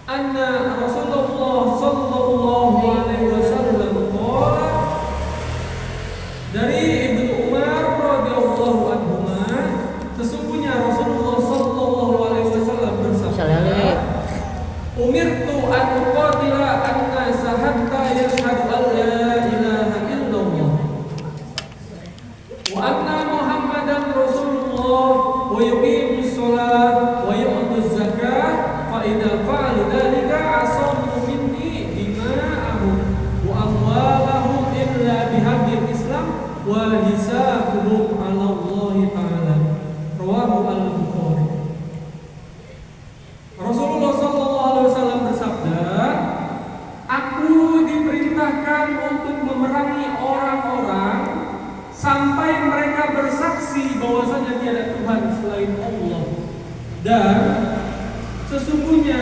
anna Rasulullah sallallahu alaihi wasallam qala, dari Ibnu Umar radhiyallahu anhuma, sesungguhnya Rasulullah sallallahu alaihi wasallam bersabda, umirtu an uqatila an-nasa hatta yashhadu an la ilaha illallah wa anna Muhammadan Rasulullah wa yuqimus shalah wa yu'tuz zakah fa idza fa'alu dzalika asamu minni dima'ahum wa amwalahum illa bihaqqil Islam wa hisabuhum 'ala Allah ta'ala. Rawahu al-Bukhari. Rasulullah sallallahu alaihi wasallam bersabda, aku diperintahkan untuk memerangi orang-orang sampai mereka bersaksi bahwasanya tiada Tuhan selain Allah dan sesungguhnya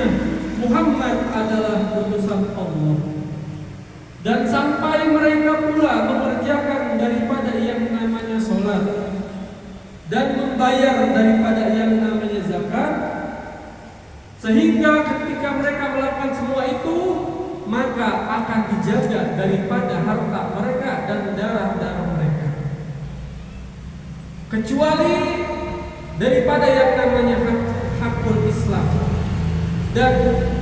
Muhammad adalah utusan Allah, dan sampai mereka pula mengerjakan daripada yang namanya sholat dan membayar daripada yang namanya zakat, sehingga ketika mereka melakukan semua itu maka akan dijaga daripada harta mereka dan darah-darah mereka, kecuali daripada yang namanya hakul Islam dan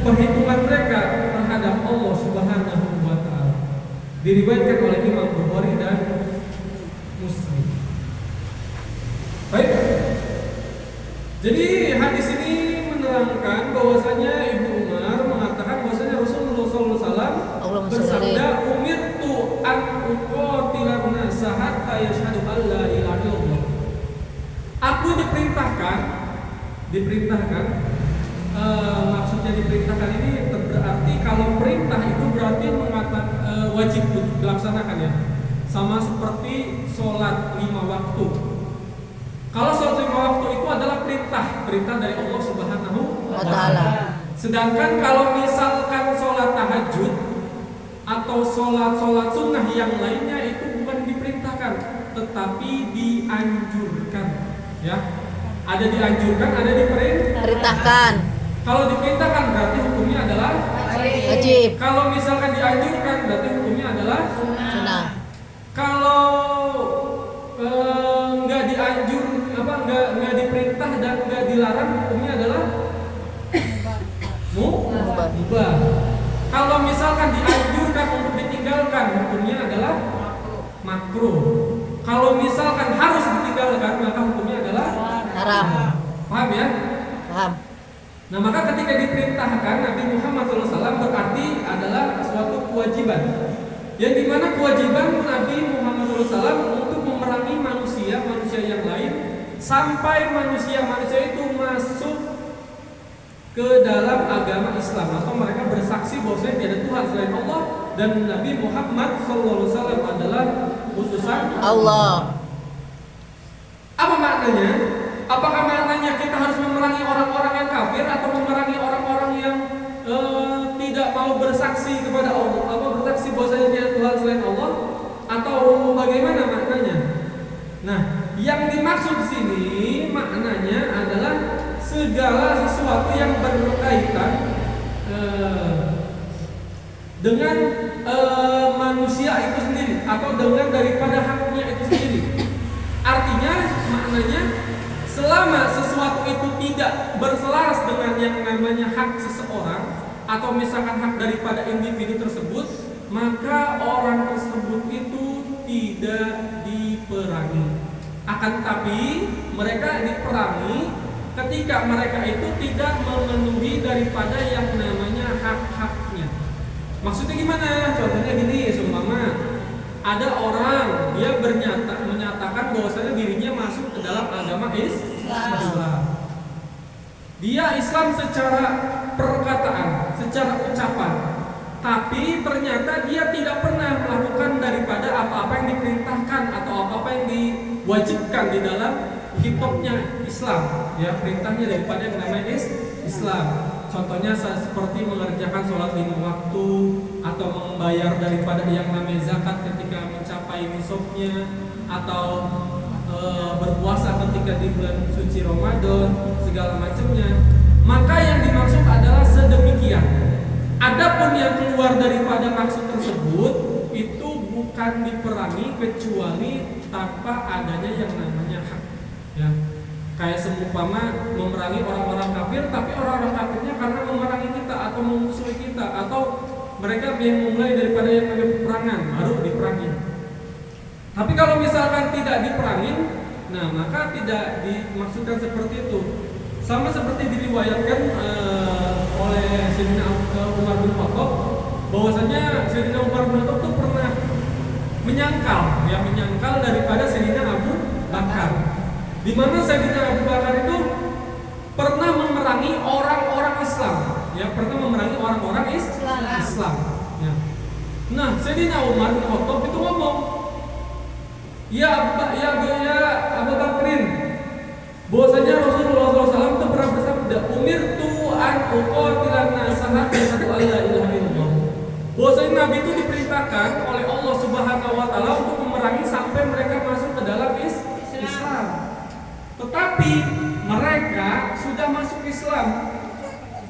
perhitungan mereka terhadap Allah Subhanahu wa ta'ala. Diriwayatkan oleh Imam Bukhari dan Muslim. Baik. Jadi hadis ini menerangkan bahwasanya Ibnu Umar mengatakan bahwasanya Rasulullah SAW bersabda, umirtu an uqatilan nasa hatta yashhadu an la ilaha illallah. Aku diperintahkan, maksudnya diperintahkan ini berarti kalau perintah itu berarti mengatakan wajib dilaksanakan ya, sama seperti sholat 5 waktu. Kalau sholat 5 waktu itu adalah perintah dari Allah Subhanahu wa ta'ala. Sedangkan kalau misalkan sholat tahajud atau sholat sunnah yang lainnya itu bukan diperintahkan, tetapi dianjurkan. Ya, ada dianjurkan, ada diperintahkan. Kalau diperintahkan berarti hukumnya adalah wajib. Kalau misalkan dianjurkan berarti hukumnya adalah sunnah. Kalau nggak diperintah dan nggak dilarang, hukumnya adalah mubah. Kalau misalkan dianjurkan untuk ditinggalkan, hukumnya adalah makruh. Kalau misalkan harus ditinggalkan, maka hukumnya adalah haram. Paham ya? Paham. Nah, maka ketika diperintahkan Nabi Muhammad SAW berarti adalah suatu kewajiban, yang dimana kewajiban Nabi Muhammad SAW untuk memerangi manusia yang lain sampai manusia itu masuk ke dalam agama Islam atau mereka bersaksi bahwasanya tidak ada Tuhan selain Allah dan Nabi Muhammad SAW adalah utusan Allah. Apa maknanya? Apakah maknanya kita harus memerangi orang-orang yang kafir atau memerangi orang-orang yang tidak mau bersaksi kepada Allah, atau bersaksi bahwasanya tidak ada Tuhan selain Allah, atau bagaimana maknanya? Nah, yang dimaksud sini maknanya adalah segala sesuatu yang berkaitan dengan manusia itu sendiri atau dengan daripada haknya itu sendiri. Artinya maknanya selama sesuatu itu tidak berselaras dengan yang namanya hak seseorang atau misalkan hak daripada individu tersebut, maka orang tersebut itu tidak diperangi. Akan tetapi mereka diperangi ketika mereka itu tidak memenuhi daripada yang namanya hak-haknya. Maksudnya gimana? Contohnya gini, seumpama ada orang dia menyatakan bahwasanya dirinya masuk ke dalam agama Islam. Dia Islam secara perkataan, secara ucapan, tapi ternyata dia tidak pernah melakukan daripada apa-apa yang diperintahkan atau apa-apa yang diwajibkan di dalam kitabnya Islam, ya, perintahnya daripada yang namanya Islam. Contohnya seperti mengerjakan sholat 5 waktu atau membayar daripada yang namanya zakat ketika mencapai nisabnya, atau berpuasa ketika di bulan suci Ramadan, segala macamnya. Maka yang dimaksud adalah sedemikian. adapun yang keluar daripada maksud tersebut itu bukan diperangi kecuali tanpa adanya yang namanya hak. Ya. Kayak seumpama memerangi orang-orang kafir, tapi orang-orang kafirnya karena memerangi kita atau memusuhi kita, atau mereka yang memulai daripada yang namanya peperangan, baru diperangi. Tapi kalau misalkan tidak diperangin, nah maka tidak dimaksudkan seperti itu. Sama seperti diriwayatkan oleh Sayyidina Umar bin Khattab, bahwasanya Sayyidina Umar bin Khattab itu pernah menyangkal daripada Sayyidina Abu Bakar. Di mana Sayyidina Abu Bakar itu pernah memerangi orang-orang Islam, ya, pernah memerangi orang-orang Islam. Ya. Nah, Sayyidina Umar bin Khattab itu ngomong, ya Abu Bakrin, bahwasanya Rasulullah SAW itu pernah bersabda, umirtu an uqatilan nasa hatta la ilaha illallah. Bahwasanya Nabi itu diperintahkan oleh Allah Subhanahu wa taala untuk memerangi sampai mereka masuk ke dalam Islam. Tetapi mereka sudah masuk Islam.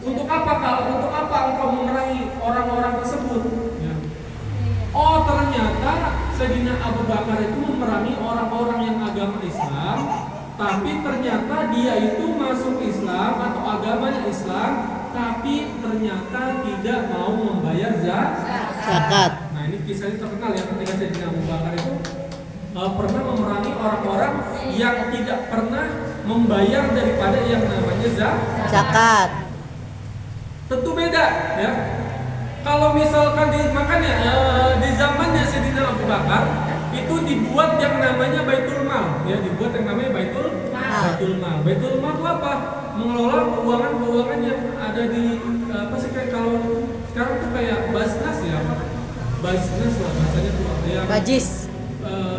Untuk apa engkau memerangi orang-orang tersebut? Ya. Oh, ternyata Sayyidina Abu Bakar itu memerangi orang-orang yang agama Islam, tapi ternyata dia itu masuk Islam atau agamanya Islam, tapi ternyata tidak mau membayar zakat. Nah, ini kisahnya terkenal ya, ketika Sayyidina Abu Bakar itu pernah memerangi orang-orang yang tidak pernah membayar daripada yang namanya zakat. Tentu beda ya. Kalau misalkan di zamannya Sayyidina Abu Bakar itu dibuat yang namanya Baitul Mal, ya, dibuat yang namanya Baitul Mal. Baitul Mal itu apa? Mengelola keuangan yang ada di apa sih, kayak kalau sekarang tuh kayak Basnas ya, Basnas lah bahasanya tuh ya. Bajis.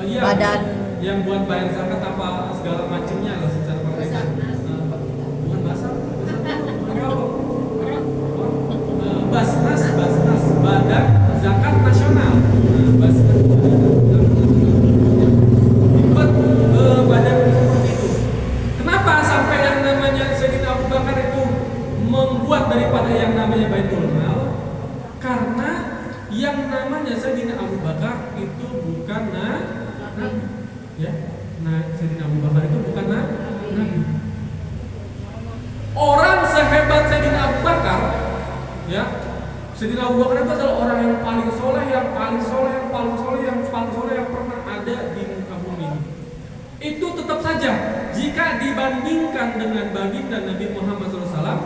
Iya, badan yang buat bayar zakat apa segala macamnya lah secara mereka. Bukan Basnas, Badan Zakat Nasional. Basnas dibuat badan seperti itu. Kenapa sampai yang namanya Sayyidina Abu Bakar itu membuat daripada yang namanya Baitul Mal? Karena yang namanya Sayyidina Abu Bakar itu bukan nabi, ya. Nah, Sayyidina Abu Bakar itu bukan nabi. Orang sehebat Sayyidina Abu Bakar, ya, Sayyidina Abu Bakar itu adalah orang yang paling soleh, yang pernah ada di muka bumi ini. Itu tetap saja jika dibandingkan dengan baginda Nabi Muhammad SAW,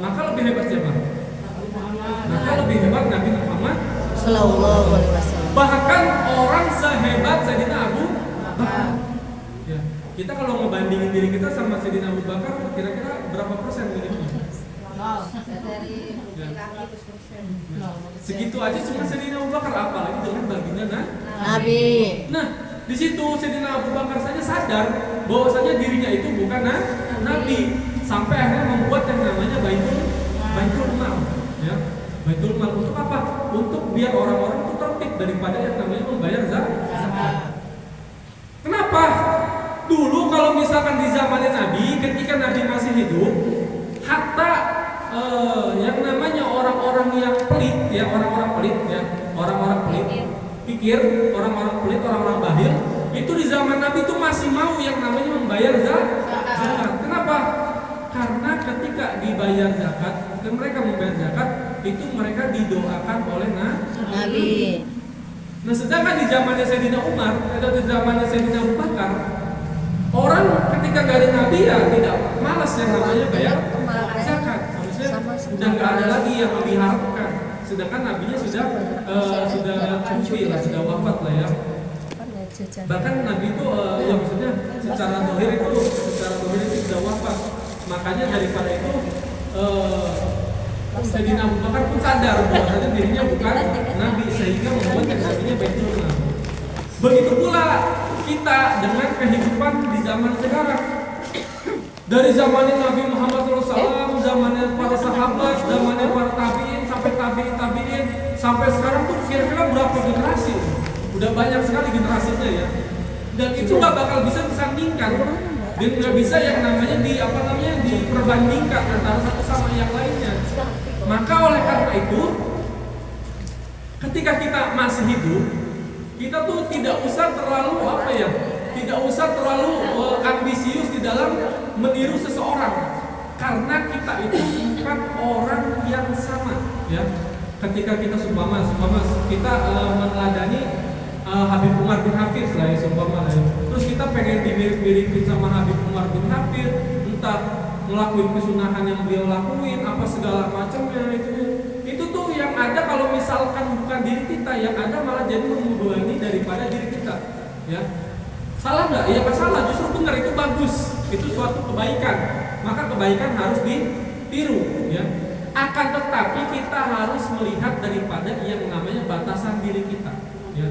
maka lebih hebat siapa? Maka lebih hebat Nabi Muhammad Sallallahu Alaihi Wasallam. Bahkan orang sehebat Sayyidina Abu Bakar. Ya, kita kalau ngebandingin diri kita sama Sayyidina Abu Bakar, kira-kira berapa persen miripnya? Dari segitu aja cuma Sayyidina Abu Bakar, apalagi dengan baginda Nabi. Nah, di situ Sayyidina Abu Bakar saja sadar bahwasanya dirinya itu bukan nabi, sampai akhirnya membuat yang namanya Baitul Mal, ya. Baitul Mal untuk apa? Untuk biar orang-orang itu tertib daripada yang namanya membayar zakat. Kenapa? Dulu kalau misalkan di zamannya Nabi, ketika Nabi masih hidup, hatta yang namanya orang-orang yang pelit, ya, orang-orang pelit, pikir, orang-orang pelit, orang-orang bahil, itu di zaman Nabi itu masih mau yang namanya membayar zakat. Kenapa? Karena ketika dibayar zakat, dan mereka membayar zakat, itu mereka didoakan oleh Nabi. Nah, sedangkan di zamannya Sayyidina Umar atau di zamannya Sayyidina Abu Bakar, orang ketika gak ada Nabi ya tidak malas yang namanya bayar zakat. Sudah nggak ada lagi yang diharapkan, sedangkan nabinya sudah kufi lah, sudah wafat lah ya. Bahkan nabi itu ya maksudnya secara dohir itu sudah wafat. Makanya daripada itu Sayyidina Abu Bakar pun sadar bahwa dirinya bukan nabi, sehingga membuat yang nabinya Baitul Mal. Begitu pula kita dengan kehidupan di zaman sekarang. Dari zamannya Nabi Muhammad SAW, zamannya para sahabat, zamannya para tabiin, sampai tabiin, sampai sekarang tuh kira-kira berapa generasi? Udah banyak sekali generasinya ya. Dan itu nggak bakal bisa disandingkan, dan nggak bisa yang namanya diperbandingkan antara satu sama yang lainnya. Maka oleh karena itu Ketika kita masih hidup, kita tuh tidak usah terlalu tidak usah terlalu ambisius di dalam meniru seseorang, karena kita itu bukan orang yang sama, ya. Ketika kita seumpama kita meneladani Habib Umar bin Hafiz lah ya, seumpama ya. Terus kita pengen dimirip-miripin sama Habib Umar bin Hafiz, entah ngelakuin kesunahan yang beliau lakuin, apa segala macamnya itu tuh yang ada kalau misalkan bukan diri kita, yang ada malah jadi membebani daripada diri kita, ya. Salah nggak? Ya nggak salah, justru benar, itu bagus, itu suatu kebaikan. Maka kebaikan harus ditiru, ya. Akan tetapi kita harus melihat daripada yang namanya batasan diri kita, ya,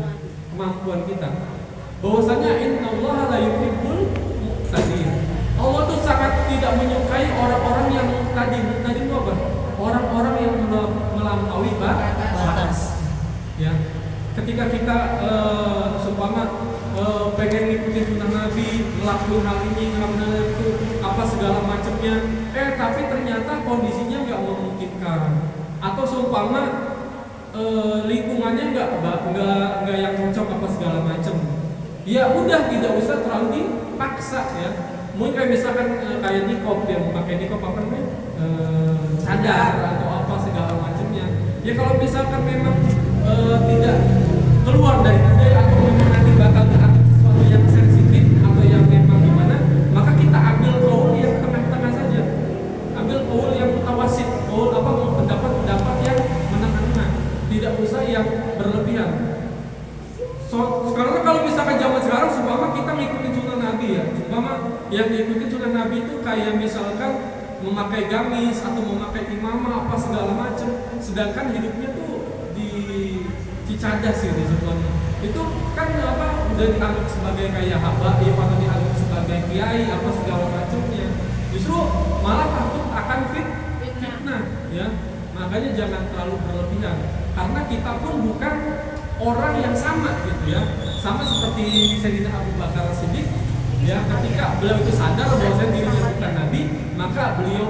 kemampuan kita. Bahwasanya innallaha la yuhibbul mu'tadin. Allah tuh sangat tidak menyukai orang-orang yang tadi itu apa? Orang-orang yang melampaui batas. Ya. Ketika kita seumpama pengen ngikutin sunnah Nabi, ngelakuin hal ini, ngelakuin itu, apa segala macamnya, tapi ternyata kondisinya nggak memungkinkan, atau seumpama lingkungannya nggak yang cocok apa segala macam, ya udah tidak usah terlalu dipaksa, ya. Mungkin kayak misalkan kayak nikop, dia mau pakai nikop apa namanya, cadar atau apa segala macamnya. Ya kalau misalkan memang tidak keluar dari budaya atau memang nanti bakal sesuatu yang sensitif atau yang memang gimana, maka kita ambil kaul yang tengah-tengah saja, ambil kaul yang mutawasid, kaul pendapat yang menengah-tengah, tidak usah yang berlebihan. Sekarang kalau misalkan zaman sekarang, seumpama kita ngikutin sunnah Nabi, ya, seumpama yang ngikutin sunnah Nabi itu kayak misalkan memakai gamis atau memakai imamah apa segala macam, sedangkan hidupnya tuh di Cicadas gitu sebenarnya. Itu kan udah dianggap sebagai kayak habaib atau dianggap sebagai kiai apa segala macamnya. Justru malah takut akan fitnah, ya. Makanya jangan terlalu berlebihan, karena kita pun bukan orang yang sama gitu, ya. Sama seperti Sayyidina Abu Bakar Siddiq, ya, ketika beliau itu sadar bahwa dirinya bukan nabi, maka beliau